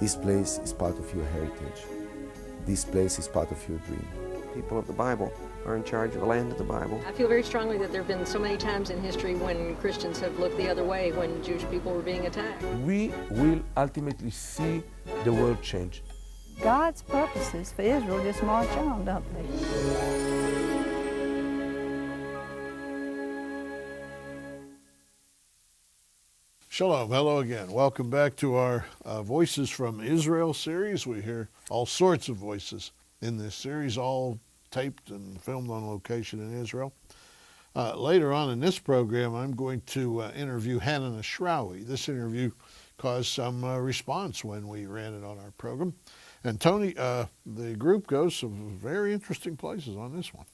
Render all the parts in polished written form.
This place is part of your heritage. This place is part of your dream. People of the Bible are in charge of the land of the Bible. I feel very strongly that there have been so many times in history when Christians have looked the other way when Jewish people were being attacked. We will ultimately see the world change. God's purposes for Israel just march on, don't they? Shalom, hello again. Welcome back to our Voices from Israel series. We hear all sorts of voices in this series, all taped and filmed on location in Israel. Later on in this program, I'm going to interview Hanan Ashrawi. This interview caused some response when we ran it on our program. And Tony, the group goes some very interesting places on this one.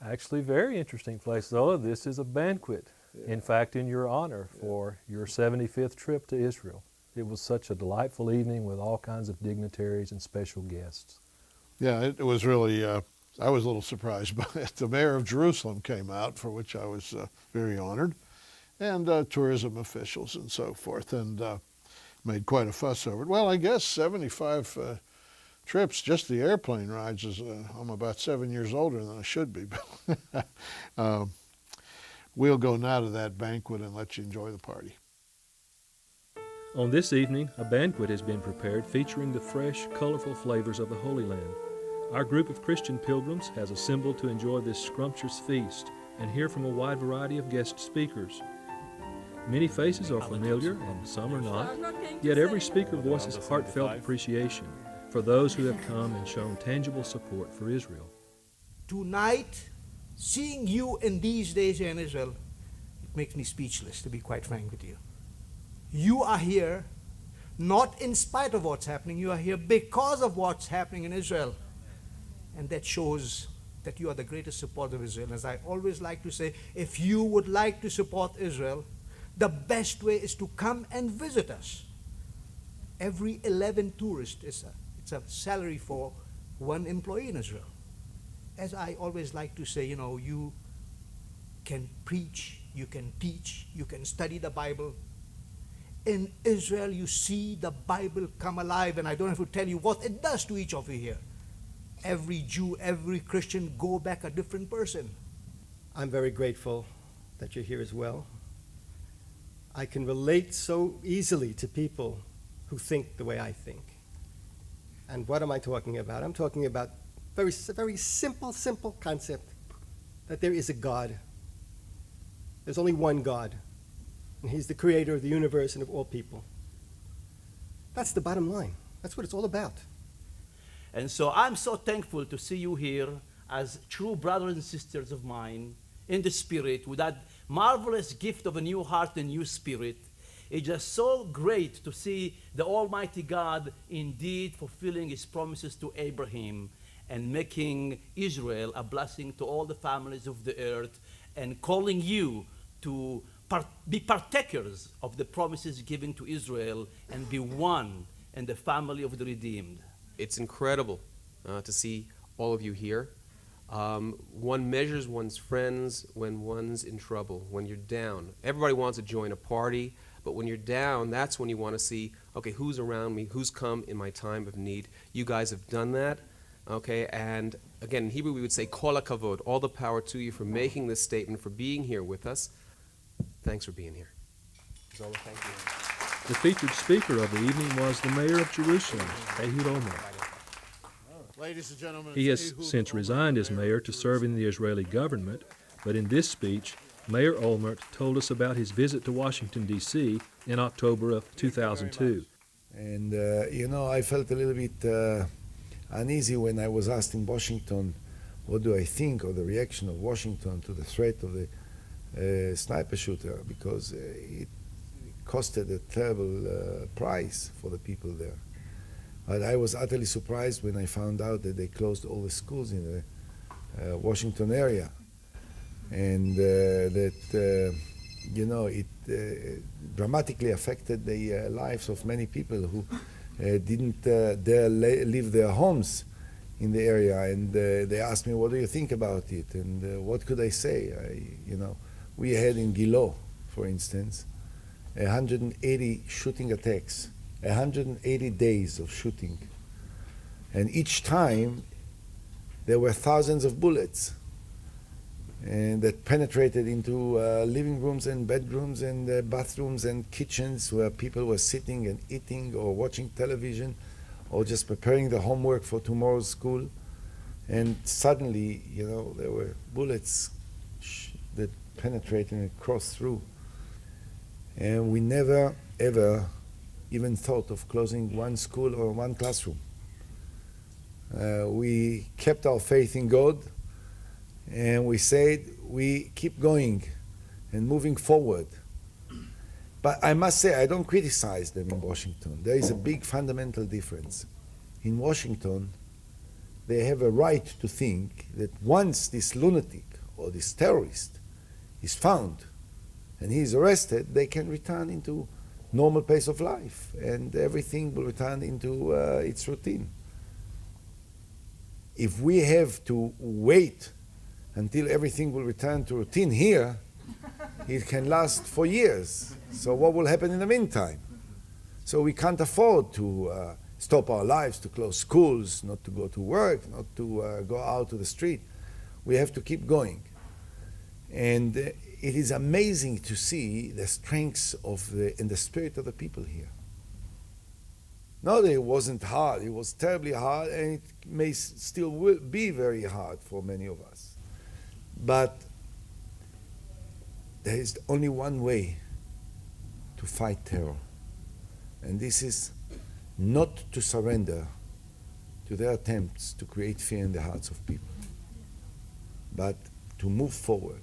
Actually, very interesting place, Zola. This is a banquet. In fact, in your honor for your 75th trip to Israel. It was such a delightful evening with all kinds of dignitaries and special guests. Yeah, it was really, I was a little surprised by it. The mayor of Jerusalem came out, for which I was very honored, and tourism officials and so forth, and made quite a fuss over it. Well, I guess 75 trips, just the airplane rides, is I'm about 7 years older than I should be. We'll go now to that banquet and let you enjoy the party. On this evening, a banquet has been prepared featuring the fresh, colorful flavors of the Holy Land. Our group of Christian pilgrims has assembled to enjoy this scrumptious feast and hear from a wide variety of guest speakers. Many faces are familiar and some are not, yet every speaker voices heartfelt appreciation for those who have come and shown tangible support for Israel. Tonight, seeing you in these days here in Israel, it makes me speechless, to be quite frank with you. You are here not in spite of what's happening, you are here because of what's happening in Israel. And that shows that you are the greatest supporter of Israel. As I always like to say, if you would like to support Israel, the best way is to come and visit us. Every 11 tourists, it's a salary for one employee in Israel. As I always like to say, you can preach, you can teach, you can study the Bible. In Israel, you see the Bible come alive, and I don't have to tell you what it does to each of you here. Every Jew, every Christian go back a different person. I'm very grateful that you're here as well. I can relate so easily to people who think the way I think. And what am I talking about? I'm talking about very simple concept that there is a God. There's only one God, and He's the creator of the universe and of all people. That's the bottom line. That's what it's all about. And so I'm so thankful to see you here as true brothers and sisters of mine in the Spirit with that marvelous gift of a new heart and new spirit. It's just so great to see the Almighty God indeed fulfilling His promises to Abraham and making Israel a blessing to all the families of the earth, and calling you to be partakers of the promises given to Israel and be one in the family of the redeemed. It's incredible to see all of you here. One measures one's friends when one's in trouble, when you're down. Everybody wants to join a party, but when you're down, that's when you want to see, okay, who's around me, who's come in my time of need. You guys have done that. Okay, and again, in Hebrew we would say kol hakavod, all the power to you for making this statement, for being here with us. Thanks for being here. Zola, thank you. The featured speaker of the evening was the mayor of Jerusalem, Ehud Olmert. Ladies and gentlemen, he has since resigned as mayor to serve in the Israeli government, but in this speech, Mayor Olmert told us about his visit to Washington, D.C. in October of 2002. And, I felt a little bit uneasy when I was asked in Washington, what do I think of the reaction of Washington to the threat of the sniper shooter, because it costed a terrible price for the people there. But I was utterly surprised when I found out that they closed all the schools in the Washington area, and that it dramatically affected the lives of many people who didn't dare leave their homes in the area, and they asked me, what do you think about it, and what could I say? We had in Gilo, for instance, 180 shooting attacks 180 days of shooting. And each time there were thousands of bullets and that penetrated into living rooms and bedrooms and bathrooms and kitchens where people were sitting and eating or watching television or just preparing the homework for tomorrow's school. And suddenly, you know, there were bullets that penetrated and crossed through. And we never, ever even thought of closing one school or one classroom. We kept our faith in God, and we said we keep going and moving forward. But I must say, I don't criticize them in Washington. There is a big fundamental difference. In Washington, they have a right to think that once this lunatic or this terrorist is found and he is arrested, they can return into normal pace of life and everything will return into its routine. If we have to wait until everything will return to routine here, it can last for years. So what will happen in the meantime? So we can't afford to stop our lives, to close schools, not to go to work, not to go out to the street. We have to keep going. And it is amazing to see the strengths of and the spirit of the people here. Not that it wasn't hard, it was terribly hard, and it may still be very hard for many of us. But there is only one way to fight terror, and this is not to surrender to their attempts to create fear in the hearts of people, but to move forward.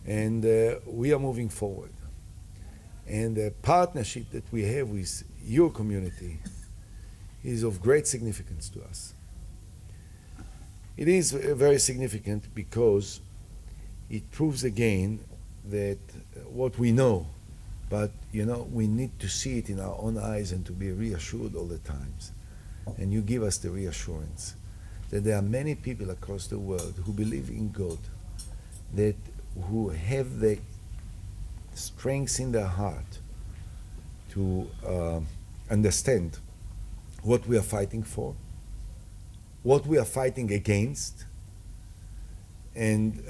And we are moving forward. And the partnership that we have with your community is of great significance to us. It is very significant because it proves again that what we know, but you know, we need to see it in our own eyes and to be reassured all the times. And you give us the reassurance that there are many people across the world who believe in God, that who have the strength in their heart to understand what we are fighting for, what we are fighting against, and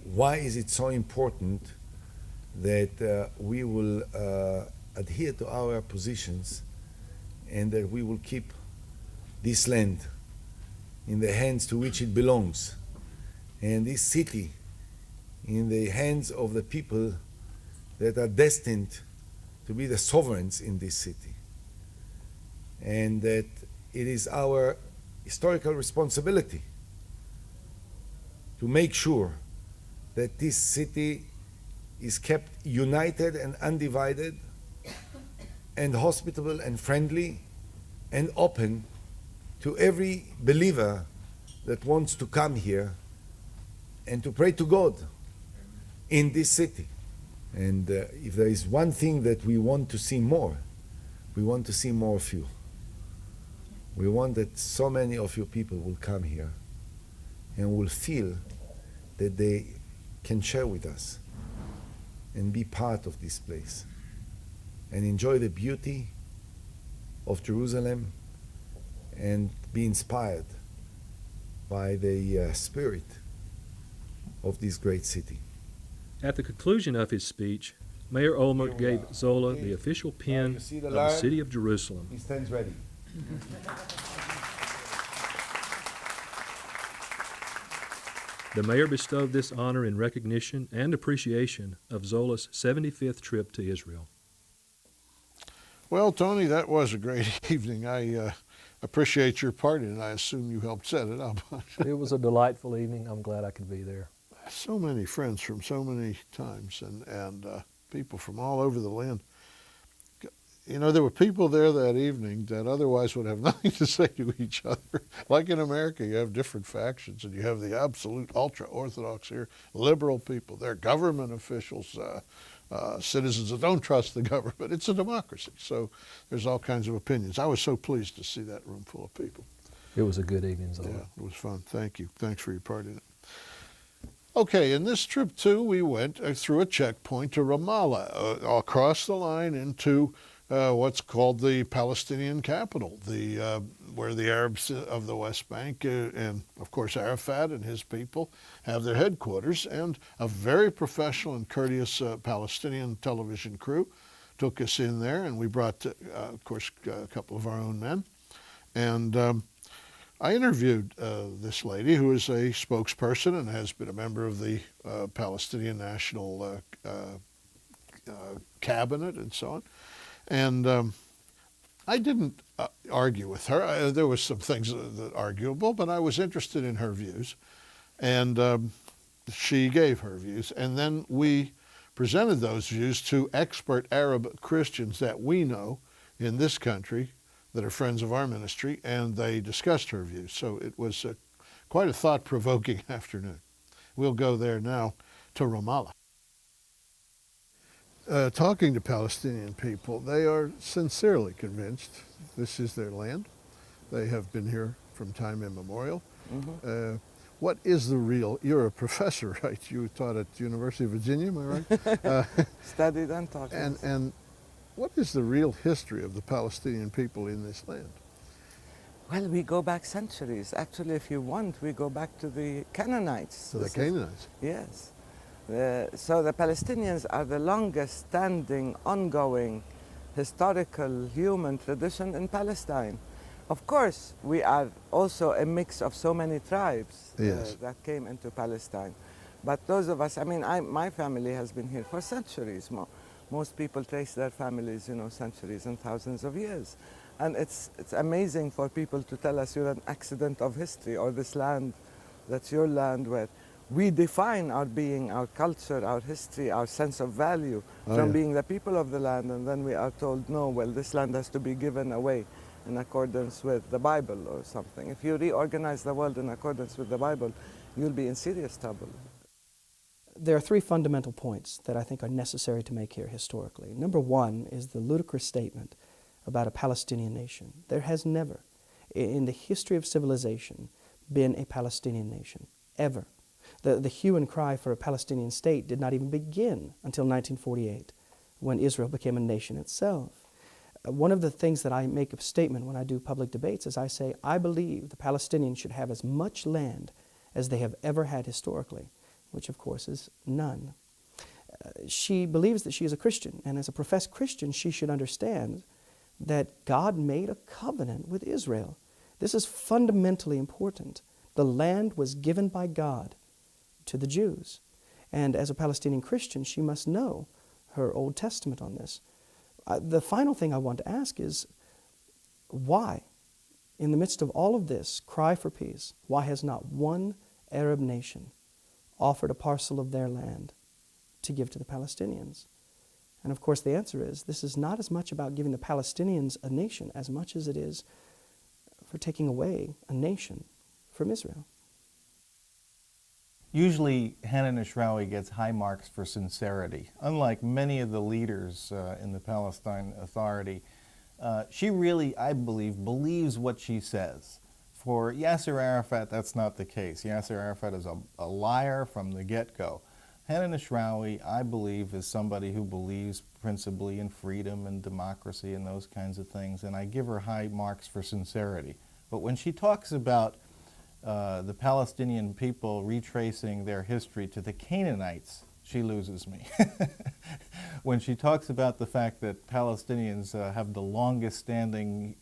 why is it so important that we will adhere to our positions and that we will keep this land in the hands to which it belongs, and this city in the hands of the people that are destined to be the sovereigns in this city. And that it is our historical responsibility to make sure that this city is kept united and undivided and hospitable and friendly and open to every believer that wants to come here and to pray to God in this city. And if there is one thing that we want to see more, we want to see more of you. We want that so many of your people will come here and will feel that they can share with us and be part of this place and enjoy the beauty of Jerusalem and be inspired by the spirit of this great city. At the conclusion of his speech, Mayor Olmert gave Zola the official pin of the city of Jerusalem. He stands ready. The mayor bestowed this honor in recognition and appreciation of Zola's 75th trip to Israel. Well, Tony, that was a great evening. I appreciate your part in it. I assume you helped set it up. It was a delightful evening. I'm glad I could be there. So many friends from so many times and people from all over the land. You know, there were people there that evening that otherwise would have nothing to say to each other. Like in America, you have different factions, and you have the absolute ultra-Orthodox here, liberal people. They're government officials, citizens that don't trust the government. It's a democracy, so there's all kinds of opinions. I was so pleased to see that room full of people. It was a good evening, Zola. Yeah, it was fun. Thank you. Thanks for your part in it. Okay, in this trip, too, we went through a checkpoint to Ramallah, across the line into what's called the Palestinian capital, where the Arabs of the West Bank and, of course, Arafat and his people have their headquarters. And a very professional and courteous Palestinian television crew took us in there, and we brought, of course, a couple of our own men. And I interviewed this lady who is a spokesperson and has been a member of the Palestinian National Cabinet and so on. And I didn't argue with her. There was some things that arguable, but I was interested in her views. And she gave her views. And then we presented those views to expert Arab Christians that we know in this country that are friends of our ministry, and they discussed her views. So it was quite a thought-provoking afternoon. We'll go there now to Ramallah. Talking to Palestinian people, they are sincerely convinced this is their land. They have been here from time immemorial. Mm-hmm. What is the real, you're a professor, right? You taught at the University of Virginia, am I right? Studied and taught. And what is the real history of the Palestinian people in this land? Well, we go back centuries. Actually, if you want, we go back to the Canaanites. To the Canaanites? Yes. So the Palestinians are the longest standing, ongoing, historical human tradition in Palestine. Of course, we are also a mix of so many tribes that came into Palestine. But those of us, I mean, my family has been here for centuries. Most people trace their families, centuries and thousands of years. And it's amazing for people to tell us you're an accident of history, or this land, that's your land, where we define our being, our culture, our history, our sense of value from being the people of the land, and then we are told, no, well, this land has to be given away in accordance with the Bible or something. If you reorganize the world in accordance with the Bible, you'll be in serious trouble. There are three fundamental points that I think are necessary to make here historically. Number one is the ludicrous statement about a Palestinian nation. There has never, in the history of civilization, been a Palestinian nation, ever. The hue and cry for a Palestinian state did not even begin until 1948, when Israel became a nation itself. One of the things that I make a statement when I do public debates is I say, I believe the Palestinians should have as much land as they have ever had historically, which of course is none. She believes that she is a Christian, and as a professed Christian, she should understand that God made a covenant with Israel. This is fundamentally important. The land was given by God to the Jews. And as a Palestinian Christian, she must know her Old Testament on this. The final thing I want to ask is, why, in the midst of all of this cry for peace, why has not one Arab nation offered a parcel of their land to give to the Palestinians? And of course the answer is, this is not as much about giving the Palestinians a nation as much as it is for taking away a nation from Israel. Usually Hanan Ashrawi gets high marks for sincerity. Unlike many of the leaders in the Palestine Authority, she really, I believe, believes what she says. For Yasser Arafat, that's not the case. Yasser Arafat is a liar from the get-go. Hanan Ashrawi, I believe, is somebody who believes principally in freedom and democracy and those kinds of things, and I give her high marks for sincerity. But when she talks about the Palestinian people retracing their history to the Canaanites, she loses me. When she talks about the fact that Palestinians have the longest standing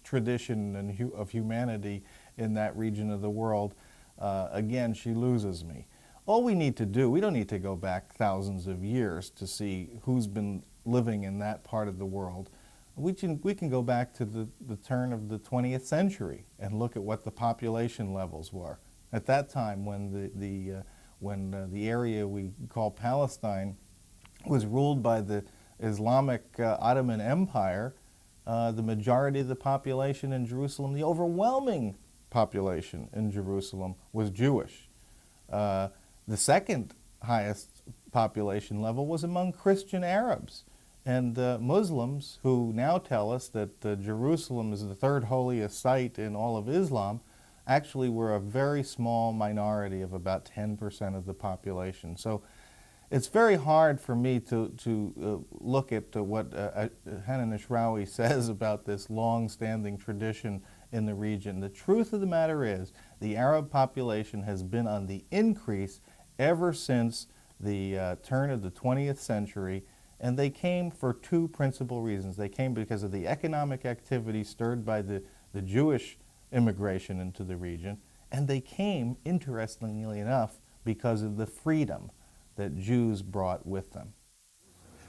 tradition of humanity in that region of the world, again, she loses me. All we need to do, we don't need to go back thousands of years to see who's been living in that part of the world. We can go back to the turn of the 20th century and look at what the population levels were. At that time, when the area we call Palestine was ruled by the Islamic Ottoman Empire, the majority of the population in Jerusalem, the overwhelming population in Jerusalem, was Jewish. The second highest population level was among Christian Arabs. And Muslims, who now tell us that Jerusalem is the third holiest site in all of Islam, actually were a very small minority of about 10% of the population. So It's very hard for me to look at what Hanan Ashrawi says about this long-standing tradition in the region. The truth of the matter is the Arab population has been on the increase ever since the turn of the 20th century, and they came for two principal reasons. They came because of the economic activity stirred by the Jewish immigration into the region, and they came, interestingly enough, because of the freedom that Jews brought with them.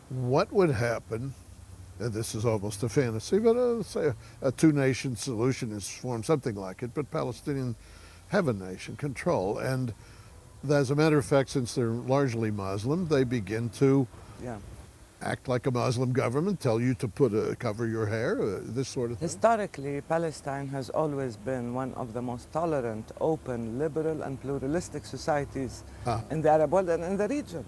What would happen, and this is almost a fantasy, but let's say a two-nation solution is formed, something like it, but Palestinians have a nation, control, and as a matter of fact, since they're largely Muslim, they begin to act like a Muslim government, tell you to cover your hair, this sort of thing? Historically, Palestine has always been one of the most tolerant, open, liberal, and pluralistic societies in the Arab world and in the region.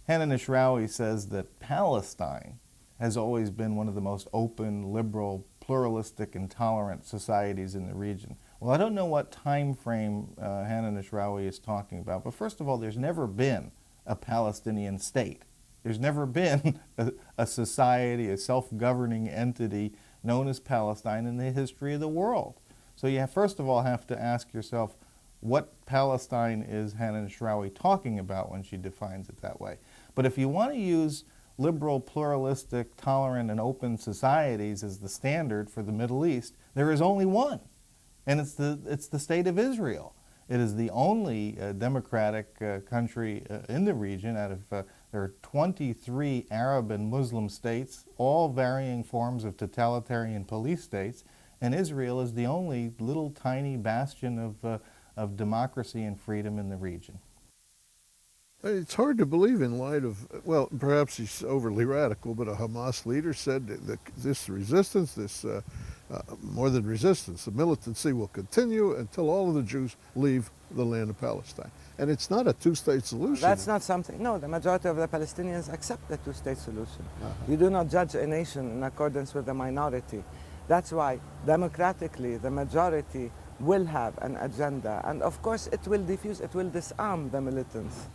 Hanan Ashrawi says that Palestine has always been one of the most open, liberal, pluralistic, and tolerant societies in the region. Well, I don't know what time frame Hanan Ashrawi is talking about, but first of all, there's never been a Palestinian state. There's never been a society, a self-governing entity known as Palestine in the history of the world. So you first of all have to ask yourself, what Palestine is Hanan Ashrawi talking about when she defines it that way? But if you want to use liberal, pluralistic, tolerant, and open societies as the standard for the Middle East, there is only one, and it's the state of Israel. It is the only democratic country in the region. Out of there are 23 Arab and Muslim states, all varying forms of totalitarian police states, and Israel is the only little tiny bastion of democracy and freedom in the region. It's hard to believe in light of, well, perhaps he's overly radical, but a Hamas leader said that this resistance, more than resistance, the militancy will continue until all of the Jews leave the land of Palestine. And it's not a two-state solution. That's not something, no, the majority of the Palestinians accept the two-state solution. You do not judge a nation in accordance with the minority. That's why, democratically, the majority will have an agenda, and of course it will diffuse, it will disarm the militants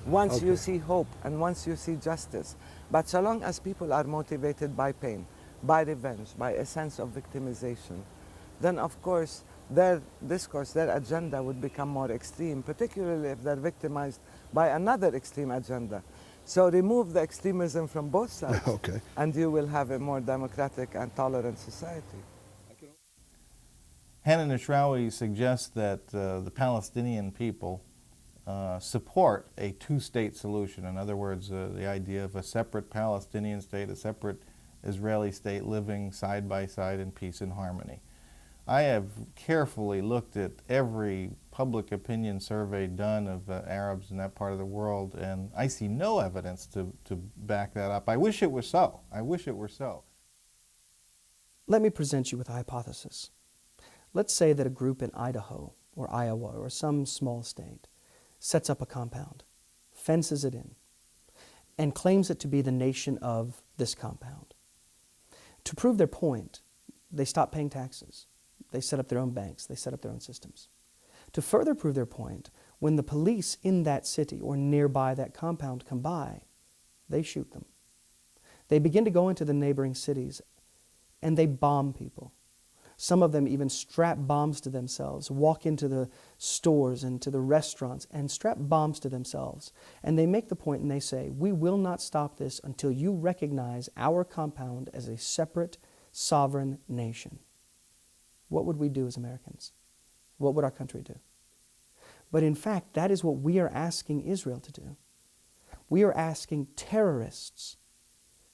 once you see hope and once you see justice. But so long as people are motivated by pain, by revenge, by a sense of victimization, then of course their discourse, their agenda would become more extreme, particularly if they're victimized by another extreme agenda. So remove the extremism from both sides, and you will have a more democratic and tolerant society. Hanan Ashrawi suggests that the Palestinian people support a two-state solution. In other words, the idea of a separate Palestinian state, a separate Israeli state living side by side in peace and harmony. I have carefully looked at every public opinion survey done of Arabs in that part of the world, and I see no evidence to back that up. I wish it were so. I wish it were so. Let me present you with a hypothesis. Let's say that a group in Idaho or Iowa or some small state sets up a compound, fences it in, and claims it to be the nation of this compound. To prove their point, they stop paying taxes. They set up their own banks. They set up their own systems. To further prove their point, when the police in that city or nearby that compound come by, they shoot them. They begin to go into the neighboring cities and they bomb people. Some of them even strap bombs to themselves, walk into the stores and to the restaurants and strap bombs to themselves. And they make the point and they say, we will not stop this until you recognize our compound as a separate, sovereign nation. What would we do as Americans? What would our country do? But in fact, that is what we are asking Israel to do. We are asking terrorists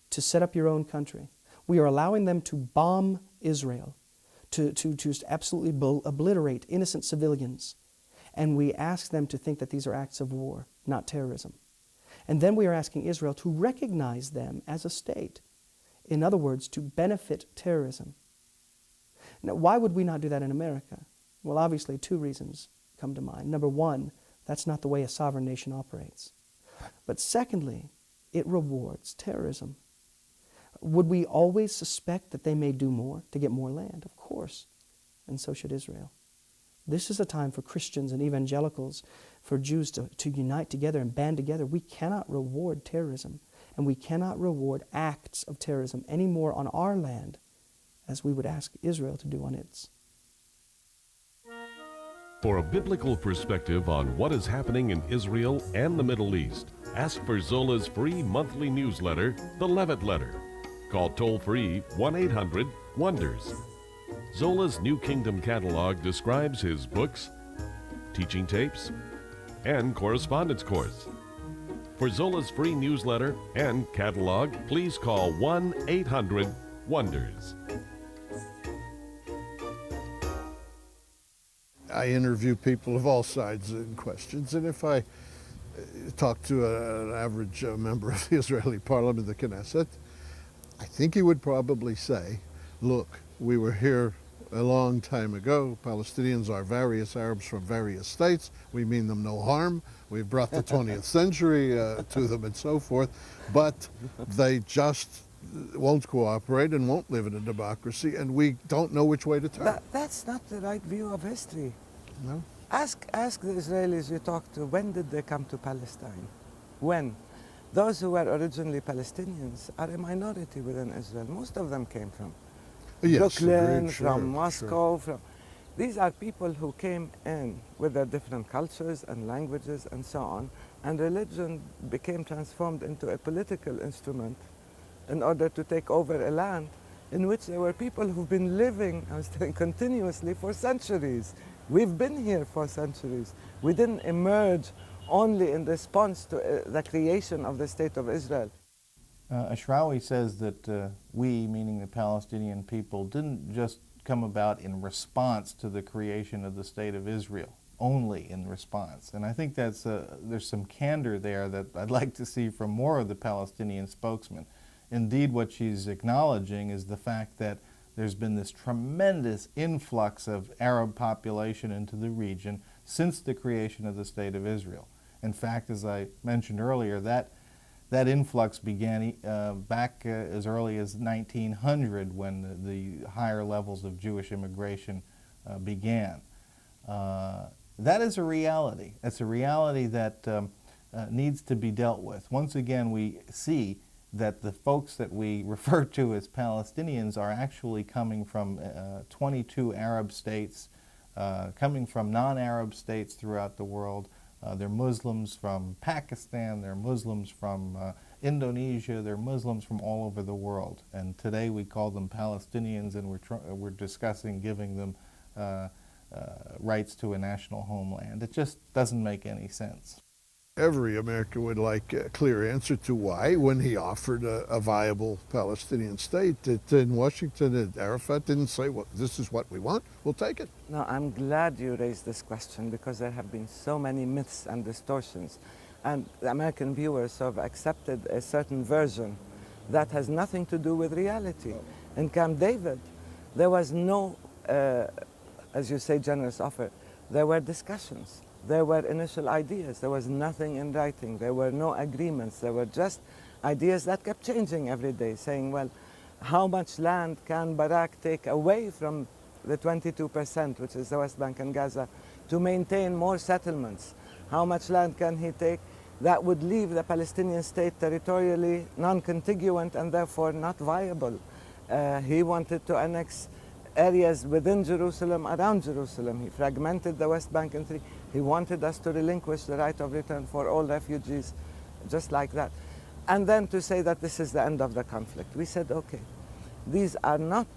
to set up your own country. We are allowing them to bomb Israel, to absolutely obliterate innocent civilians. And we ask them to think that these are acts of war, not terrorism. And then we are asking Israel to recognize them as a state. In other words, to benefit terrorism. Now, why would we not do that in America? Well, obviously, two reasons come to mind. Number one, that's not the way a sovereign nation operates. But secondly, it rewards terrorism. Would we always suspect that they may do more to get more land? Of course. And so should Israel. This is a time for Christians and evangelicals for Jews to unite together and band together. We cannot reward terrorism, and we cannot reward acts of terrorism any more on our land as we would ask Israel to do on its. For a biblical perspective on what is happening in Israel and the Middle East, ask for Zola's free monthly newsletter, The Levitt Letter. Call toll-free 1-800-WONDERS. Zola's New Kingdom catalog describes his books, teaching tapes, and correspondence course. For Zola's free newsletter and catalog, please call 1-800-WONDERS. I interview people of all sides in questions, and if I talk to an average member of the Israeli parliament, the Knesset, I think he would probably say, look, we were here a long time ago. Palestinians are various Arabs from various states. We mean them no harm. We've brought the 20th century to them and so forth, but they just won't cooperate and won't live in a democracy, and we don't know which way to turn. That's not the right view of history. No? Ask the Israelis you talk to, when did they come to Palestine? When? Those who were originally Palestinians are a minority within Israel. Most of them came from Brooklyn, agreed, sure, from Moscow. These are people who came in with their different cultures and languages and so on, and religion became transformed into a political instrument in order to take over a land in which there were people who've been living, I was saying, continuously for centuries. We've been here for centuries. We didn't emerge only in response to the creation of the State of Israel. Ashrawi says that we, meaning the Palestinian people, didn't just come about in response to the creation of the State of Israel, only in response. And I think that's there's some candor there that I'd like to see from more of the Palestinian spokesman. Indeed, what she's acknowledging is the fact that there's been this tremendous influx of Arab population into the region since the creation of the State of Israel. In fact, as I mentioned earlier, that influx began back as early as 1900 when the higher levels of Jewish immigration began. That is a reality. It's a reality that needs to be dealt with. Once again, we see that the folks that we refer to as Palestinians are actually coming from 22 Arab states, coming from non-Arab states throughout the world. They're Muslims from Pakistan, they're Muslims from Indonesia, they're Muslims from all over the world. And today we call them Palestinians, and we're discussing giving them rights to a national homeland. It just doesn't make any sense. Every American would like a clear answer to why, when he offered a viable Palestinian state, that in Washington, Arafat didn't say, well, this is what we want, we'll take it. No, I'm glad you raised this question, because there have been so many myths and distortions. And the American viewers have accepted a certain version that has nothing to do with reality. In Camp David, there was no, as you say, generous offer. There were discussions. There were initial ideas. There was nothing in writing. There were no agreements. There were just ideas that kept changing every day, saying, well, how much land can Barak take away from the 22%, which is the West Bank and Gaza, to maintain more settlements? How much land can he take that would leave the Palestinian state territorially non-contiguous and therefore not viable? He wanted to annex areas within Jerusalem, around Jerusalem. He fragmented the West Bank in three. He wanted us to relinquish the right of return for all refugees, just like that. And then to say that this is the end of the conflict. We said, okay, these are not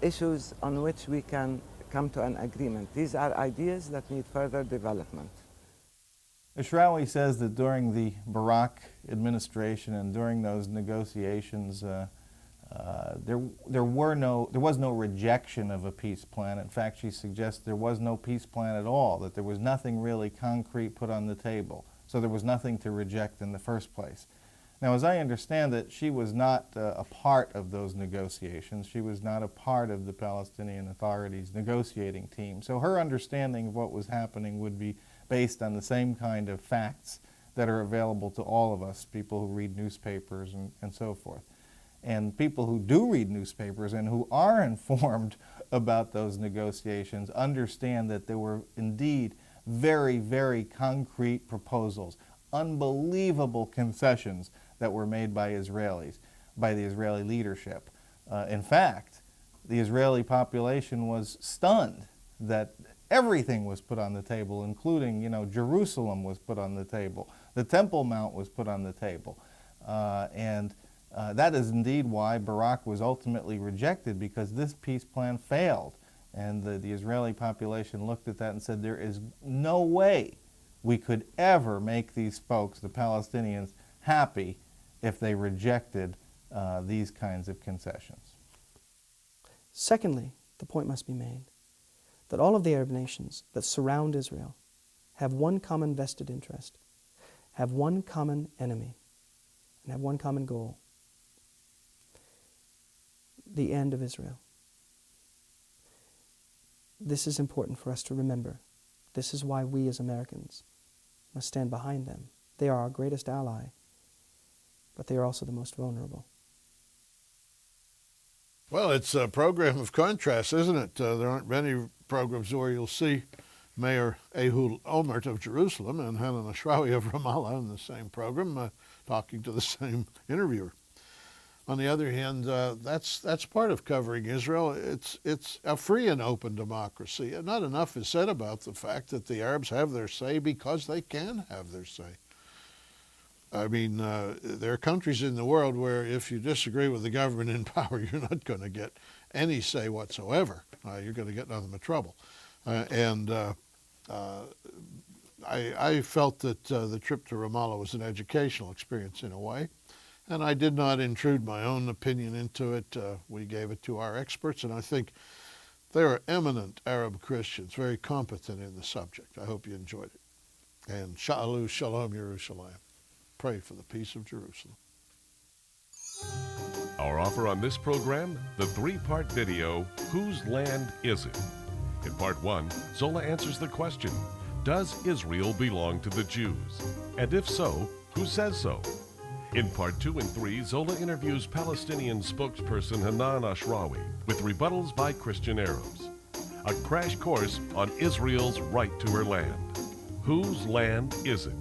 issues on which we can come to an agreement. These are ideas that need further development. Ashrawi says that during the Barak administration and during those negotiations, there was no rejection of a peace plan. In fact, she suggests there was no peace plan at all, that there was nothing really concrete put on the table. So there was nothing to reject in the first place. Now, as I understand it, she was not a part of those negotiations. She was not a part of the Palestinian Authority's negotiating team. So her understanding of what was happening would be based on the same kind of facts that are available to all of us, people who read newspapers and so forth. And people who do read newspapers and who are informed about those negotiations understand that there were indeed very, very concrete proposals, unbelievable concessions that were made by Israelis, by the Israeli leadership. In fact, the Israeli population was stunned that everything was put on the table, including, Jerusalem was put on the table. The Temple Mount was put on the table. And that is indeed why Barak was ultimately rejected, because this peace plan failed. And the Israeli population looked at that and said, there is no way we could ever make these folks, the Palestinians, happy if they rejected these kinds of concessions. Secondly, the point must be made that all of the Arab nations that surround Israel have one common vested interest, have one common enemy, and have one common goal: the end of Israel. This is important for us to remember. This is why we as Americans must stand behind them. They are our greatest ally, but they are also the most vulnerable. Well, it's a program of contrast, isn't it? There aren't many programs where you'll see Mayor Ehud Olmert of Jerusalem and Hanan Ashrawi of Ramallah in the same program, talking to the same interviewer. On the other hand, that's part of covering Israel. It's a free and open democracy. And not enough is said about the fact that the Arabs have their say because they can have their say. I mean, there are countries in the world where if you disagree with the government in power, you're not going to get any say whatsoever. You're going to get nothing but trouble. I felt that the trip to Ramallah was an educational experience in a way, and I did not intrude my own opinion into it. We gave it to our experts, and I think they are eminent Arab Christians, very competent in the subject. I hope you enjoyed it. And Sha'alu Shalom Yerushalayim. Pray for the peace of Jerusalem. Our offer on this program, the three-part video, Whose Land Is It? In part one, Zola answers the question, does Israel belong to the Jews? And if so, who says so? In part 2 and 3, Zola interviews Palestinian spokesperson Hanan Ashrawi with rebuttals by Christian Arabs. A crash course on Israel's right to her land. Whose land is it?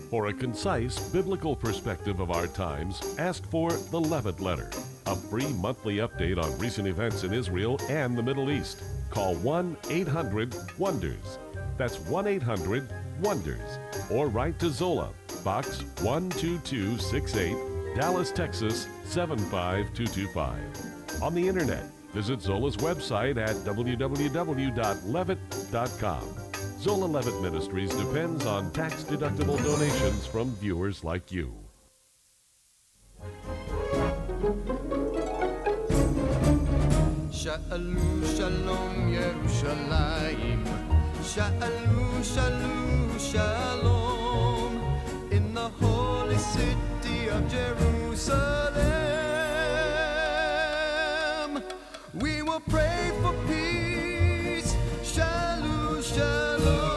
For a concise biblical perspective of our times, ask for The Levitt Letter, a free monthly update on recent events in Israel and the Middle East. Call 1-800-WONDERS. That's 1-800-WONDERS. Or write to Zola, Box 12268, Dallas, Texas 75225. On the internet, visit Zola's website at www.levitt.com. Zola Levitt Ministries depends on tax-deductible donations from viewers like you. Sha'alu Shalom Yerushalayim, Sha'alu Shalom Shalom, in the holy city of Jerusalem. We will pray for peace. Shalom Shalom.